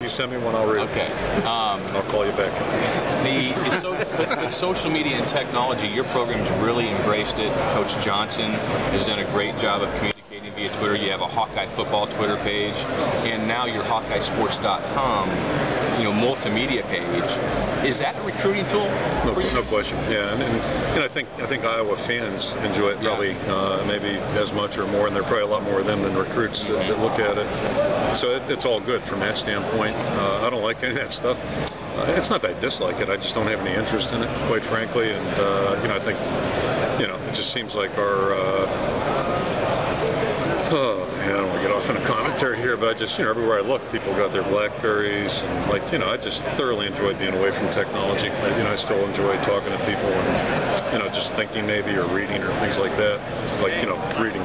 you send me one, I'll read it. Okay. I'll call you back. With social media and technology, your program's really embraced it. Coach Johnson has done a great job of communicating via Twitter. You have a Hawkeye football Twitter page, and now your HawkeyeSports.com, multimedia page. Is that a recruiting tool? No question. Yeah, and I think Iowa fans enjoy it probably maybe as much or more, and there are probably a lot more of them than recruits that look at it. So it's all good from that standpoint. I don't like any of that stuff. It's not that I dislike it. I just don't have any interest in it, quite frankly. And I think it just seems like our. I don't want to get off in a commentary here, but I just, everywhere I look, people got their BlackBerries, and I just thoroughly enjoyed being away from technology. I still enjoy talking to people and, just thinking maybe or reading or things like that, reading,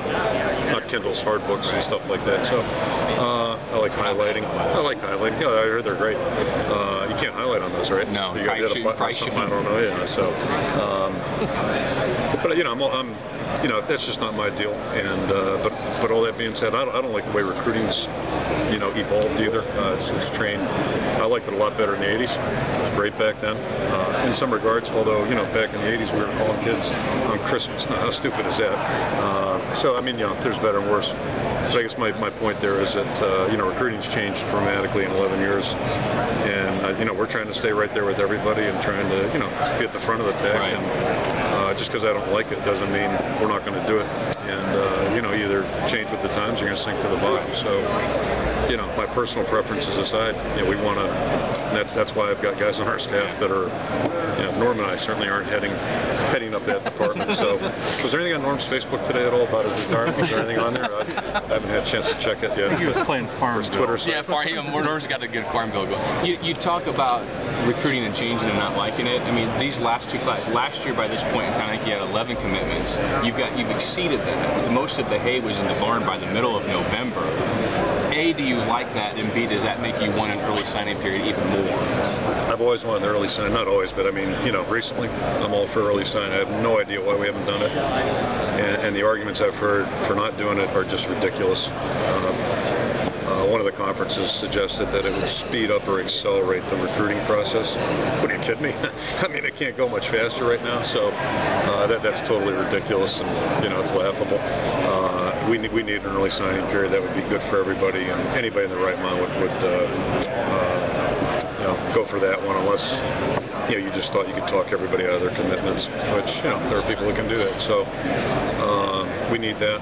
not Kindles, hard books and stuff like that. So I like highlighting. Yeah, I heard they're great. You can't highlight on those, right? No, you got to hit a button or something. I don't know. Yeah, so. But that's just not my deal. And but all that being said, I don't like the way recruiting's evolved either. It's trained. I liked it a lot better in the '80s. It was great back then, in some regards. Although back in the '80s we were calling kids on Christmas. Now how stupid is that? So there's better and worse. So I guess my point there is that recruiting's changed dramatically in 11 years, and we're trying to stay right there with everybody and trying to be at the front of the pack. Right. And just because I don't like it doesn't mean we're not going to do it. And either change with the times or you're going to sink to the bottom. So my personal preferences aside, we want to. That's why I've got guys on our staff that are. Norm and I certainly aren't heading up that department. So was there anything on Norm's Facebook today at all about his retirement? Was there anything on there? I haven't had a chance to check it yet. I think he was playing Farmville. Twitter yeah, Norm's got a good Farmville goal. You talk about recruiting and changing and not liking it. I mean, these last two classes. Last year, by this point in time, I think you had 11 commitments. You've exceeded that. Most of the hay was in the barn by the middle of November. A, do you like that? And B, does that make you want an early signing period even more? I've always wanted an early sign. Not always, but recently I'm all for early sign. I have no idea why we haven't done it. And the arguments I've heard for not doing it are just ridiculous. One of the conferences suggested that it would speed up or accelerate the recruiting process. What are you kidding me? It can't go much faster right now. So that's totally ridiculous, and it's laughable. We need an early signing period that would be good for everybody, and anybody in the right mind would go for that one, unless you just thought you could talk everybody out of their commitments, which there are people who can do that. So we need that.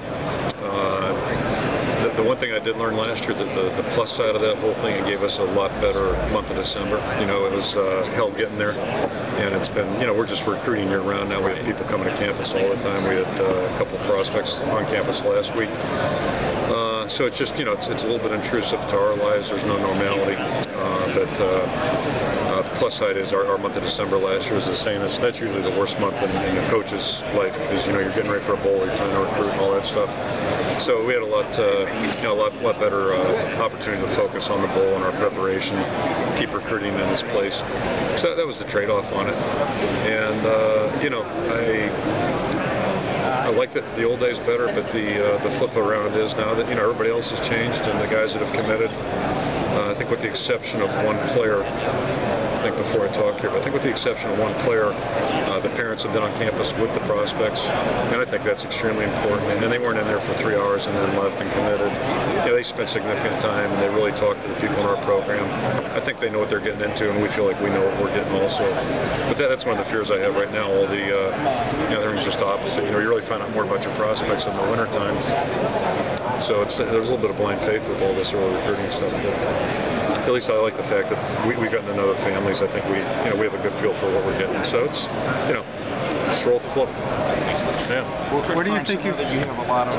The one thing I did learn last year, that the plus side of that whole thing, it gave us a lot better month of December. It was hell getting there, and it's been, we're just recruiting year round now. We have people coming to campus all the time. We had a couple of prospects on campus last week. So it's just, it's a little bit intrusive to our lives. There's no normality. But plus side is our month of December last year was the same. That's usually the worst month in the coach's life, because you're getting ready for a bowl, you're trying to recruit and all that stuff. So we had a lot better opportunity to focus on the bowl and our preparation, keep recruiting in this place. So that was the trade-off on it. And I like the old days better, but the flip around it is now that everybody else has changed and the guys that have committed. I think with the exception of one player, before I talk here, but I think with the exception of one player, the parents have been on campus with the prospects, and I think that's extremely important. And they weren't in there for 3 hours and then left and committed. They spent significant time, and they really talked to the people in our program. I think they know what they're getting into, and we feel like we know what we're getting also. But that's one of the fears I have right now. All the, everything's just opposite. You really find out more about your prospects in the wintertime. So there's a little bit of blind faith with all this early recruiting stuff. But at least I like the fact that we've gotten to know the families. I think we have a good feel for what we're getting. So it's, just roll with the flow. Yeah. Well, Kirk Ferentz, I know that you have a lot of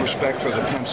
respect for the Penn